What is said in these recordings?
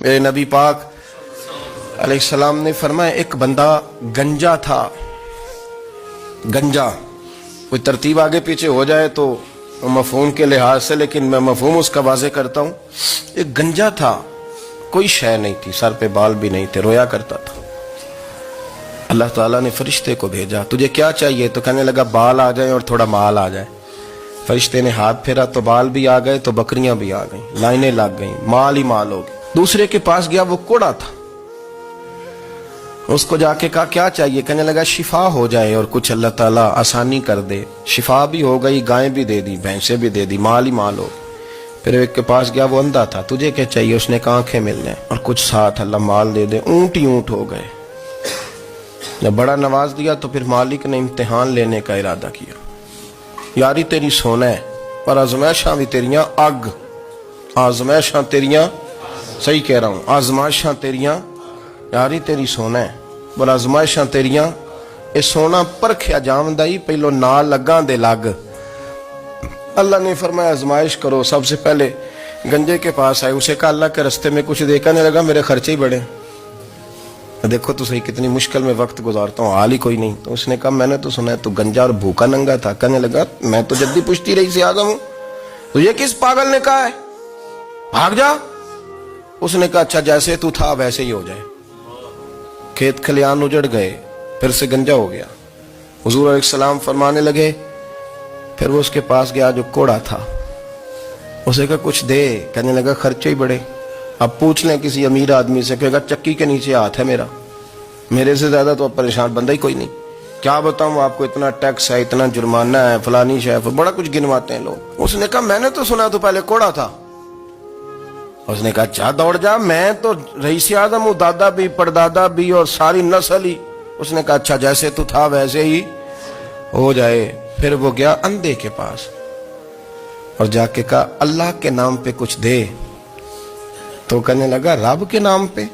میرے نبی پاک علیہ السلام نے فرمایا ایک بندہ گنجا تھا. گنجا کوئی ترتیب آگے پیچھے ہو جائے تو مفہوم کے لحاظ سے، لیکن میں مفہوم اس کا واضح کرتا ہوں. ایک گنجا تھا، کوئی شے نہیں تھی، سر پہ بال بھی نہیں تھے، رویا کرتا تھا. اللہ تعالیٰ نے فرشتے کو بھیجا، تجھے کیا چاہیے؟ تو کہنے لگا بال آ جائیں اور تھوڑا مال آ جائے. فرشتے نے ہاتھ پھیرا تو بال بھی آ گئے تو بکریاں بھی آ گئیں، لائنیں لگ گئیں، مال ہی مال ہو گئے. دوسرے کے پاس گیا، وہ کوڑا تھا. اس کو جا کے کہا کیا چاہیے؟ کہنے لگا شفا ہو جائے اور کچھ اللہ تعالیٰ آسانی کر دے. شفا بھی ہو گئی، گائیں بھی دے دی، بھینسیں بھی دے دی، مال ہی مال ہو. پھر ایک کے پاس گیا، وہ اندھا تھا، تجھے کیا چاہیے؟ اس نے کہا آنکھیں مل جائیں اور کچھ ساتھ اللہ مال دے دے. اونٹ ہی اونٹ ہو گئے. جب بڑا نواز دیا تو پھر مالک نے امتحان لینے کا ارادہ کیا. یاری تیری سونا ہے اور آزمائشاں بھی تیریاں اگ. آزمائشاں تیریاں، صحیح کہہ رہا ہوں، آزمائشاں تیریاں، یاری تیری سونا ہے اور آزمائشاں تیریاں. اے سونا پرکھیا جامدائی پہلو نال لگاں دے لگ. اللہ نے فرمایا آزمائش کرو. سب سے پہلے گنجے کے پاس آئے، اسے کہا اللہ کے رستے میں کچھ دیکھا نہیں لگا، میرے خرچے ہی بڑے. دیکھو تو صحیح کتنی مشکل میں وقت گزارتا ہوں، حال ہی کوئی نہیں. تو اس نے کہا میں نے تو سنا ہے تو گنجا اور بھوکا ننگا تھا. کہنے لگا میں تو جدی پشتی رہی سے آگا ہوں. تو یہ کس پاگل نے کہا ہے بھاگ جا؟ اس نے کہا اچھا جیسے تو تھا ویسے ہی ہو جائے. کھیت کھلیان اجڑ گئے، پھر سے گنجا ہو گیا. حضور علیہ السلام فرمانے لگے. پھر وہ اس کے پاس گیا جو کوڑا تھا، اسے کہا کچھ دے. کہنے لگا خرچے ہی بڑے. اب پوچھ لیں کسی امیر آدمی سے، کہے گا چکی کے نیچے ہاتھ ہے میرا، میرے سے زیادہ تو اب پریشان بندہ ہی کوئی نہیں. کیا بتاؤں آپ کو، اتنا ٹیکس ہے، اتنا جرمانہ ہے، فلانی شے، بڑا کچھ گنواتے ہیں لوگ. اس نے کہا میں نے تو سنا تو پہلے کوڑا تھا. اس نے کہا اچھا دوڑ جا، میں تو رئیس اعظم ہوں، دادا بھی پردادا بھی اور ساری نسل ہی. اس نے کہا اچھا جیسے تو تھا ویسے ہی ہو جائے. پھر وہ گیا اندھے کے پاس اور جا کے کہا اللہ کے نام پہ کچھ دے. تو کہنے لگا رب کے نام پہ؟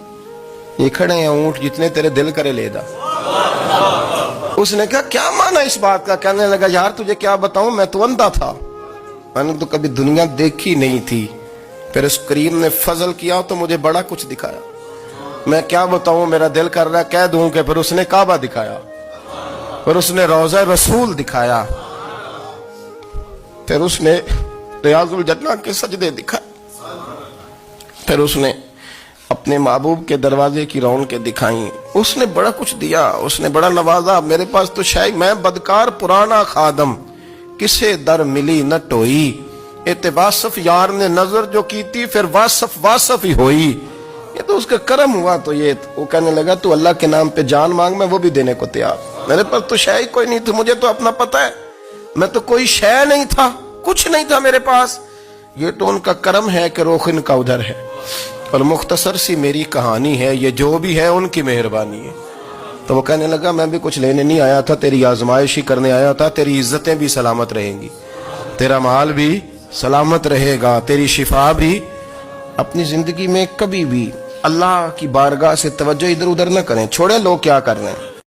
یہ کھڑے ہیں اونٹ، جتنے تیرے دل کرے لے دا. اس نے کہا کیا معنی اس بات کا؟ کہنے لگا یار تجھے کیا بتاؤں، میں تو اندھا تھا، میں نے تو کبھی دنیا دیکھی نہیں تھی. پھر اس کریم نے فضل کیا تو مجھے بڑا کچھ دکھایا. میں کیا بتاؤں، میرا دل کر رہا ہے کہہ دوں کہ پھر اس نے کعبہ دکھایا، پھر اس نے روضہ رسول دکھایا، پھر اس نے ریاض الجنہ کے سجدے دکھائے، پھر اس نے اپنے محبوب کے دروازے کی رونقیں دکھائیں. اس نے بڑا کچھ دیا، اس نے بڑا نوازا. میرے پاس تو شاید میں بدکار پرانا خادم، کسے در ملی نہ ٹوئی. واصف یار نے نظر جو کی تھی پھر واصف ہی ہوئی. یہ تو اس کا کرم ہوا. تو یہ وہ کہنے لگا تو اللہ کے نام پہ جان مانگ، میں وہ بھی دینے کو تیار. میرے پاس تو شے کوئی نہیں تھی، مجھے تو اپنا پتہ ہے، میں تو کوئی شے نہیں تھا، کچھ نہیں تھا میرے پاس. یہ تو ان کا کرم ہے کہ روخ ان کا ادھر ہے. اور مختصر سی میری کہانی ہے، یہ جو بھی ہے ان کی مہربانی ہے. تو وہ کہنے لگا میں بھی کچھ لینے نہیں آیا تھا، تیری آزمائش ہی کرنے آیا تھا. تیری عزتیں بھی سلامت رہیں گی، تیرا مال بھی سلامت رہے گا، تیری شفا بھی. اپنی زندگی میں کبھی بھی اللہ کی بارگاہ سے توجہ ادھر ادھر نہ کریں. چھوڑیں لوگ کیا کر رہے ہیں.